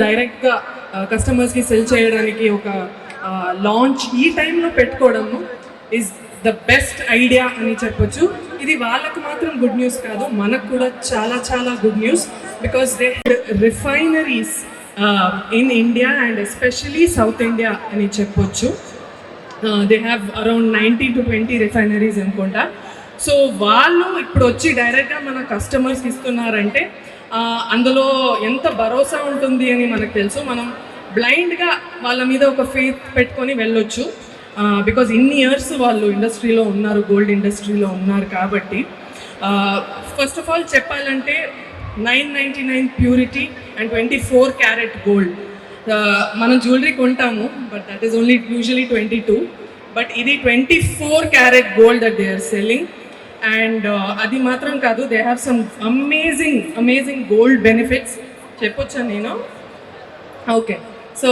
డైరెక్ట్గా కస్టమర్స్కి సెల్ చేయడానికి ఒక లాంచ్ ఈ టైంలో పెట్టుకోవడము ఈజ్ ద బెస్ట్ ఐడియా అని చెప్పొచ్చు. ఇది వాళ్ళకు మాత్రం గుడ్ న్యూస్ కాదు, మనకు కూడా చాలా చాలా good news. Because they refineries in India and especially south India అని చెప్పొచ్చు. They have around 19 to 20 refineries అనుకుంటా. సో వాళ్ళు ఇప్పుడు వచ్చి డైరెక్ట్గా మన కస్టమర్స్కి ఇస్తున్నారంటే అందులో ఎంత భరోసా ఉంటుంది అని మనకు తెలుసు. మనం బ్లైండ్గా వాళ్ళ మీద ఒక ఫెయిత్ పెట్టుకొని వెళ్ళొచ్చు. బికాజ్ ఇన్ని ఇయర్స్ వాళ్ళు ఇండస్ట్రీలో ఉన్నారు, గోల్డ్ ఇండస్ట్రీలో ఉన్నారు కాబట్టి. ఫస్ట్ ఆఫ్ ఆల్ చెప్పాలంటే 999 ప్యూరిటీ అండ్ 24 క్యారెట్ గోల్డ్. మనం జ్యువెలరీ కొంటాము, but that is only usually 22, but ఇది 24 carat gold that they are selling. And అది మాత్రం కాదు, they have some amazing gold benefits. చెప్పొచ్చా నేను? ఓకే. సో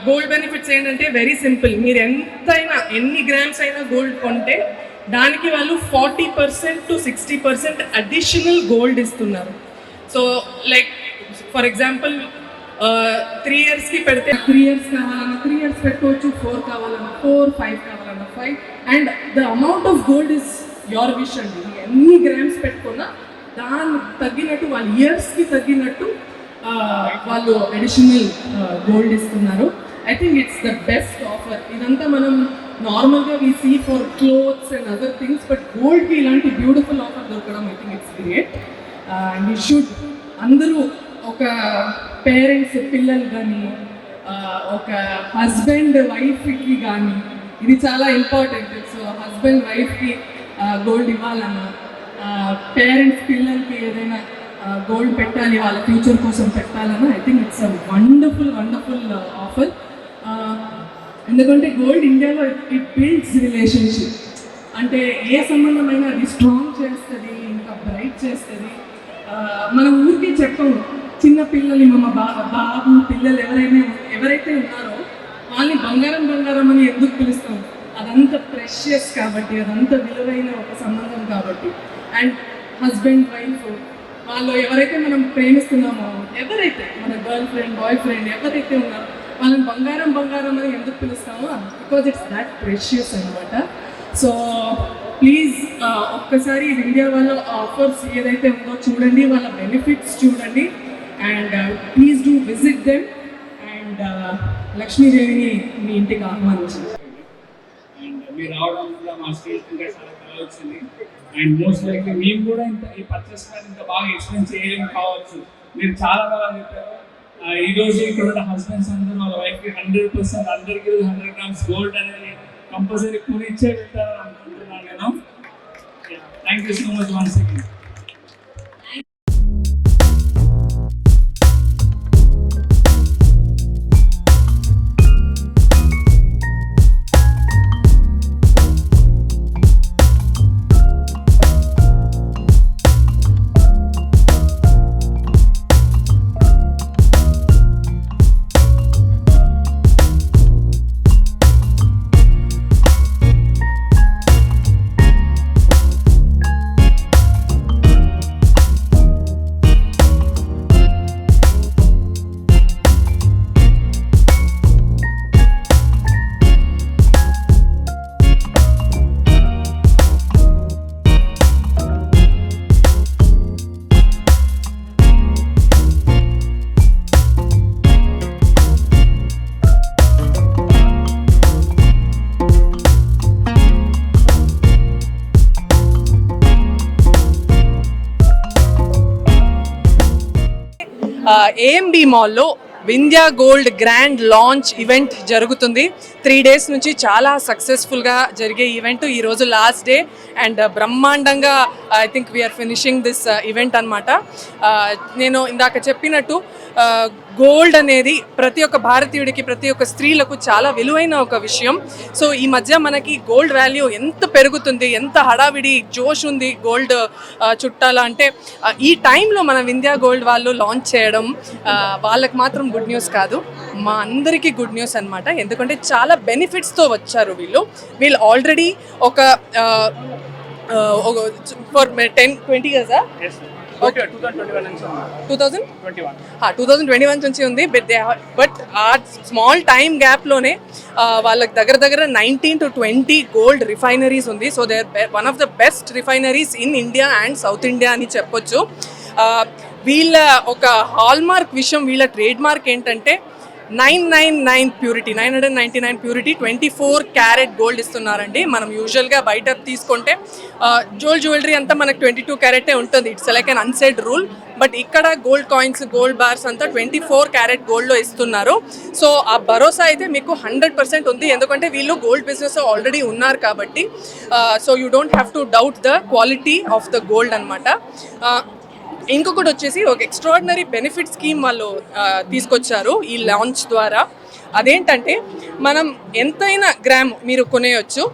గోల్డ్ బెనిఫిట్స్ ఏంటంటే వెరీ సింపుల్. మీరు ఎన్ని గ్రామ్స్ అయినా గోల్డ్ కొంటే దానికి వాళ్ళు 40% to 60% అడిషనల్ గోల్డ్ ఇస్తున్నారు. సో లైక్ ఫర్ ఎగ్జాంపుల్ 3 yearsకి పెడితే 3 years కావాలన్నా 3 years పెట్టుకోవచ్చు, 4 కావాలన్నా 4, 5 కావాలన్నా 5. And the amount of gold is your wish అండి. ఎన్ని గ్రామ్స్ పెట్టుకున్నా దాన్ని తగ్గినట్టు వాళ్ళ ఇయర్స్కి తగ్గినట్టు వాళ్ళు అడిషనల్ గోల్డ్ ఇస్తున్నారు. I think it's the best offer. ఇదంతా మనం నార్మల్గా we see for clothes and other things, but గోల్డ్కి ఇలాంటి బ్యూటిఫుల్ ఆఫర్ దొరకడం I think it's great. And you should అందరూ ఒక పేరెంట్స్ పిల్లలు కానీ ఒక హస్బెండ్ వైఫ్కి కానీ ఇది చాలా ఇంపార్టెంట్. సో హస్బెండ్ వైఫ్కి గోల్డ్ ఇవ్వాలన్నా, పేరెంట్స్ పిల్లలకి ఏదైనా గోల్డ్ పెట్టాలి వాళ్ళ ఫ్యూచర్ కోసం పెట్టాలన్నా I think it's a wonderful offer. ఎందుకంటే గోల్డ్ ఇండియాలో ఇట్ బిల్డ్స్ రిలేషన్షిప్. అంటే ఏ సంబంధమైనా అది స్ట్రాంగ్ చేస్తుంది, ఇంకా బ్రైట్ చేస్తుంది. మనం ఊరికే చెప్పము, చిన్న పిల్లలు మా బాబు పిల్లలు ఎవరైతే ఉన్నారో వాళ్ళని బంగారం అని ఎందుకు పిలుస్తాం? అదంతా ప్రెషియస్ కాబట్టి, అదంతా విలువైన ఒక సంబంధం కాబట్టి. అండ్ హస్బెండ్ వైఫ్ వాళ్ళు ఎవరైతే మనం ప్రేమిస్తున్నామో, ఎవరైతే మన గర్ల్ ఫ్రెండ్ బాయ్ ఫ్రెండ్ ఎవరైతే ఉన్నారో వాళ్ళని బంగారం అని ఎందుకు పిలుస్తామో? బికాజ్ ఇట్స్ దాట్ ప్రెషియస్ అనమాట. సో ప్లీజ్ ఒక్కసారి ఇండియా వాళ్ళ ఆఫర్స్ ఏదైతే ఉందో చూడండి, వాళ్ళ బెనిఫిట్స్ చూడండి. And please do visit them. And లక్ష్మీదేవిని మీ ఇంటికి ఆహ్వానించండి. అండ్ మీరు రావడం వల్ల మా స్టేజ్ ఇంకా చాలా కళ వచ్చింది. అండ్ మోస్ట్ లైక్లీ మేము కూడా ఈ పర్చేస్ ఇంత బాగా ఎక్స్ప్లెయిన్ చేయలేము కావచ్చు. మీరు చాలా బాగా చెప్పారు. ఈరోజు ఇక్కడ ఉన్న హస్బెండ్స్ అందరూ వాళ్ళ వైఫ్కి 100% అందరికీ 100 grams గోల్డ్ అనేది కంపల్సరీ కొనిచ్చే పెట్టారని అనుకుంటున్నాను నేను. Thank you so much once again. AMB మాల్లో Vindhya gold grand launch event జరుగుతుంది. 3 days నుంచి చాలా సక్సెస్ఫుల్గా జరిగే ఈవెంట్. ఈరోజు లాస్ట్ డే అండ్ బ్రహ్మాండంగా I think we are finishing this event అనమాట. నేను ఇందాక చెప్పినట్టు గోల్డ్ అనేది ప్రతి ఒక్క భారతీయుడికి, ప్రతి ఒక్క స్త్రీలకు చాలా విలువైన ఒక విషయం. సో ఈ మధ్య మనకి గోల్డ్ వాల్యూ ఎంత పెరుగుతుంది, ఎంత హడావిడి జోష్ ఉంది గోల్డ్ చుట్టాల అంటే ఈ టైంలో మన వింధ్యా గోల్డ్ వాళ్ళు లాంచ్ చేయడం వాళ్ళకి మాత్రం గుడ్ న్యూస్ కాదు, మా అందరికీ గుడ్ న్యూస్ అనమాట. ఎందుకంటే చాలా బెనిఫిట్స్తో వచ్చారు వీళ్ళు ఆల్రెడీ ఒక ఫర్ 10-20 years ఓకే 2021 నుంచి ఉంది. 2021 నుంచి ఉంది. బట్ ఆ స్మాల్ టైమ్ గ్యాప్లోనే వాళ్ళకి దగ్గర 19 to 20 గోల్డ్ రిఫైనరీస్ ఉంది. So they are one of the best refineries in India and South India అని చెప్పొచ్చు. వీళ్ళ ఒక హాల్మార్క్ విషయం, వీళ్ళ ట్రేడ్ మార్క్ ఏంటంటే 999 ప్యూరిటీ, 999 ప్యూరిటీ, 24 క్యారెట్ గోల్డ్ ఇస్తున్నారండి. మనం యూజువల్గా బయట తీసుకుంటే జ్యువెలరీ అంతా మనకు 22 క్యారెటే ఉంటుంది. It's like an unsaid rule. But ఇక్కడ గోల్డ్ కాయిన్స్, గోల్డ్ బార్స్ అంతా 24 క్యారెట్ గోల్డ్లో ఇస్తున్నారు. సో ఆ భరోసా అయితే మీకు 100% ఉంది, ఎందుకంటే వీళ్ళు గోల్డ్ బిజినెస్ ఆల్రెడీ ఉన్నారు కాబట్టి. So you don't have to doubt the quality of the gold అనమాట. ఇంకొకటి వచ్చేసి ఒక ఎక్స్ట్రాడినరీ బెనిఫిట్ స్కీమ్ వాళ్ళు తీసుకొచ్చారు ఈ లాంచ్ ద్వారా. అదేంటంటే మనం ఎంతైనా గ్రామ్ మీరు కొనేయచ్చు,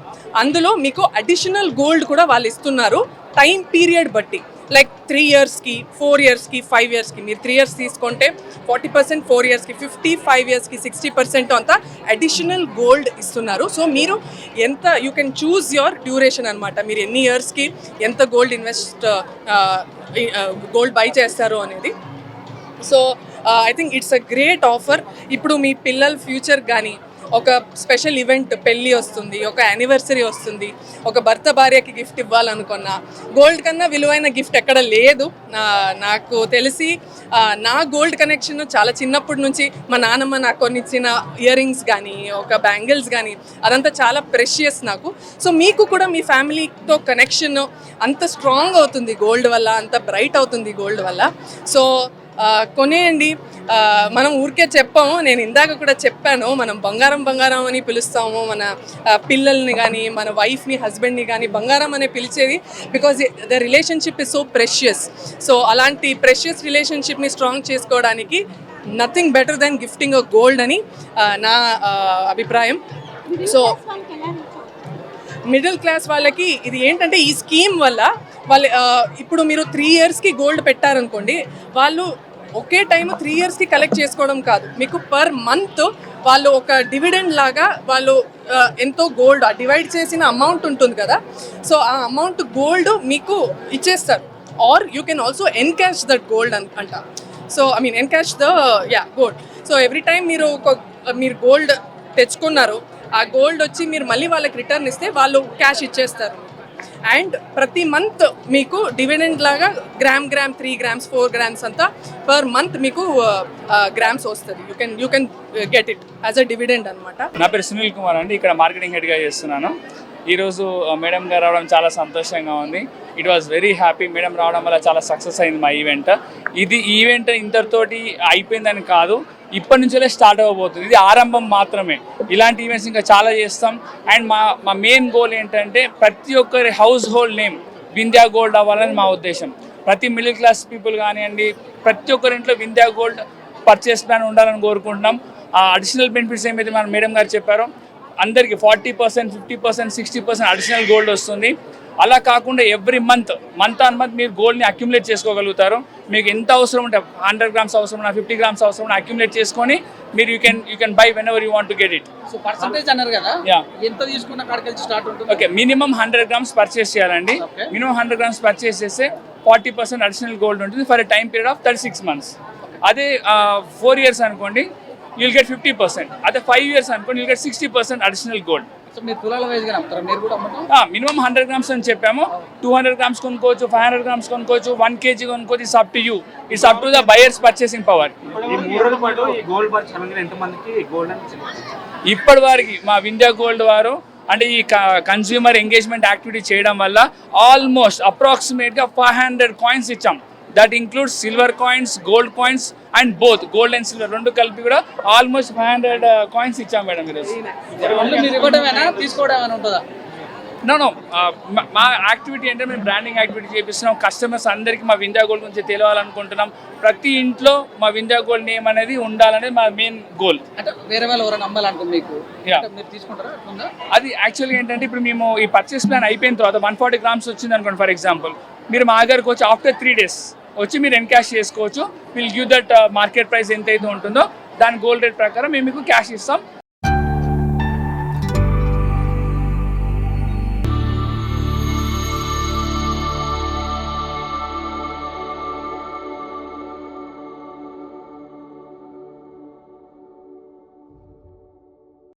అందులో మీకు అడిషనల్ గోల్డ్ కూడా వాళ్ళు ఇస్తున్నారు టైం పీరియడ్ బట్టి. లైక్ 3 yearsకి, 4 yearsకి, 5 yearsకి. మీరు 3 years తీసుకుంటే 40%, 4 yearsకి 50%, 5 yearsకి 60% అంతా అడిషనల్ గోల్డ్ ఇస్తున్నారు. సో మీరు ఎంత you can choose your duration అనమాట. మీరు ఎన్ని ఇయర్స్కి ఎంత గోల్డ్ గోల్డ్ బై చేస్తారు అనేది. So I think it's a great offer. ఇప్పుడు మీ పిల్లల ఫ్యూచర్ కానీ ఒక స్పెషల్ ఈవెంట్, పెళ్ళి వస్తుంది, ఒక యానివర్సరీ వస్తుంది, ఒక భర్త భార్యకి గిఫ్ట్ ఇవ్వాలనుకున్నా గోల్డ్ కన్నా విలువైన గిఫ్ట్ ఎక్కడ లేదు. నాకు తెలిసి నా గోల్డ్ కనెక్షన్ చాలా చిన్నప్పటి నుంచి మా నాన్నమ్మ నాకు కొన్ని ఇచ్చిన ఇయర్ రింగ్స్ కానీ, ఒక బ్యాంగిల్స్ కానీ, అదంతా చాలా ప్రెషియస్ నాకు. సో మీకు కూడా మీ ఫ్యామిలీతో కనెక్షన్ అంత స్ట్రాంగ్ అవుతుంది గోల్డ్ వల్ల, అంత బ్రైట్ అవుతుంది గోల్డ్ వల్ల. సో కొనేయండి. మనం ఊరికే చెప్పాము, నేను ఇందాక కూడా చెప్పాను, మనం బంగారం అని పిలుస్తాము మన పిల్లల్ని కానీ, మన వైఫ్ని, హస్బెండ్ని కానీ బంగారం అనే పిలిచేది because the relationship is so precious. So అలాంటి ప్రెషియస్ రిలేషన్షిప్ని స్ట్రాంగ్ చేసుకోవడానికి nothing better than gifting a gold అని నా అభిప్రాయం. సో మిడిల్ క్లాస్ వాళ్ళకి ఇది ఏంటంటే ఈ స్కీమ్ వల్ల వాళ్ళు ఇప్పుడు మీరు 3 yearsకి గోల్డ్ పెట్టారనుకోండి, వాళ్ళు ఒకే టైం 3 yearsకి కలెక్ట్ చేసుకోవడం కాదు, మీకు పర్ మంత్ వాళ్ళు ఒక డివిడెండ్ లాగా వాళ్ళు ఎంతో గోల్డ్ డివైడ్ చేసిన అమౌంట్ ఉంటుంది కదా, సో ఆ అమౌంట్ గోల్డ్ మీకు ఇచ్చేస్తారు. Or you can also encash that gold అంట. So I mean encash the gold. So every time మీరు గోల్డ్ తెచ్చుకున్నారు, ఆ గోల్డ్ వచ్చి మీరు మళ్ళీ వాళ్ళకి రిటర్న్ ఇస్తే వాళ్ళు క్యాష్ ఇచ్చేస్తారు. అండ్ ప్రతి మంత్ మీకు డివిడెండ్ లాగా గ్రామ్ 3 grams 4 grams అంతా పర్ మంత్ మీకు గ్రామ్స్ వస్తుంది. You can get it as a dividend అనమాట. నా పేరు సునీల్ కుమార్ అండి, ఇక్కడ మార్కెటింగ్ హెడ్గా చేస్తున్నాను. ఈరోజు మేడం గారు రావడం చాలా సంతోషంగా ఉంది. It was very happy. Madam రావడం వల్ల చాలా సక్సెస్ అయింది మా ఈవెంట్. ఇది ఈవెంట్ ఇంతటితోటి అయిపోయిందని కాదు, ఇప్పటి నుంచే స్టార్ట్ అవ్వబోతుంది. ఇది ఆరంభం మాత్రమే. ఇలాంటి ఈవెంట్స్ ఇంకా చాలా చేస్తాం. అండ్ మా మెయిన్ గోల్ ఏంటంటే ప్రతి ఒక్కరి house hold name Vindhya gold అవ్వాలని మా ఉద్దేశం. ప్రతి మిడిల్ క్లాస్ పీపుల్ కానివ్వండి, ప్రతి ఒక్కరి ఇంట్లో వింధ్యా గోల్డ్ పర్చేస్ ప్లాన్ ఉండాలని కోరుకుంటున్నాం. ఆ అడిషనల్ బెనిఫిట్స్ ఏమైతే మన మేడం గారు చెప్పారో అందరికీ 40%, 50%, 60% అడిషనల్ గోల్డ్ వస్తుంది. అలా కాకుండా ఎవ్రీ మంత్ ఆన్ మంత్ మీరు గోల్డ్ని అక్యుములేట్ చేసుకోగలుగుతారు. మీకు ఎంత అవసరం ఉంటే 100 grams అవసరం, 50 grams అవసరం అక్యుములేట్ చేసుకొని మీరు you can buy when ever you want to get it. So percentage అన్నారు కదా, ఎంత తీసుకున్న కాడికి స్టార్ట్ ఉంటుంది? ఓకే, మినిమం 100 grams పర్చేస్ చేయాలండి. మినిమం 100 grams పర్చేస్ చేస్తే 40% అడిషనల్ గోల్డ్ ఉంటుంది for a time period of 36 months. అదే 4 years అనుకోండి, you'll get 50%. అదే 5 years అనుకోండి, you'll get 60% additional gold. So మీరు తులాల వైజ్గా అమ్ముతారా? మీరు కూడా అమ్ముతారా? మినిమం 100 grams అని చెప్పాము. 200 grams కొనుక్కోవచ్చు, 500 grams కొనుక్కోవచ్చు, 1 kg కొనుక్కోవచ్చు. It's up to you, it's up to the buyers purchasing power. ఇప్పటి వరకు మా వింధ్యా గోల్డ్ వారు అంటే ఈ కన్స్యూమర్ ఎంగేజ్మెంట్ యాక్టివిటీ చేయడం వల్ల ఆల్మోస్ట్ అప్రాక్సిమేట్గా 500 coins ఇచ్చాం. That includes silver coins, gold coins and both gold and silver రెండు కలిపి కూడా ఆల్మోస్ట్ 500 coins ఇచ్చాం మేడం ఈరోజు. మీరు ఇవ్వడమేనా, తీసుకోవడం ఏమైనా ఉంటుందా? నో మా యాక్టివిటీ అంటే మేము బ్రాండింగ్ యాక్టివిటీ చేపిస్తున్నాం. కస్టమర్స్ అందరికీ మా వింధ్యా గోల్డ్ గురించి తెలియాలనుకుంటున్నాం. ప్రతి ఇంట్లో మా వింధ్యా గోల్డ్ నేమ్ అనేది ఉండాలనేది మా మెయిన్ గోల్. అంటే వేరే వాళ్ళు ఎవరైనా అమ్మాలనుకుంది మీకు, మీరు తీసుకుంటారా? అది యాక్చువల్గా ఏంటంటే ఇప్పుడు మేము ఈ పర్చేస్ ప్లాన్ అయిపోయిన తర్వాత 140 grams వచ్చింది అనుకోండి ఫర్ ఎగ్జాంపుల్, మీరు మా దగ్గరకు వచ్చి ఆఫ్టర్ 3 days వచ్చి మీరు ఎన్కాష్ చేసుకోవచ్చు. Will give that market price ఎంతైతే ఉంటుందో దాని గోల్డ్ రేట్ ప్రకారం మేము మీకు క్యాష్ ఇస్తాం.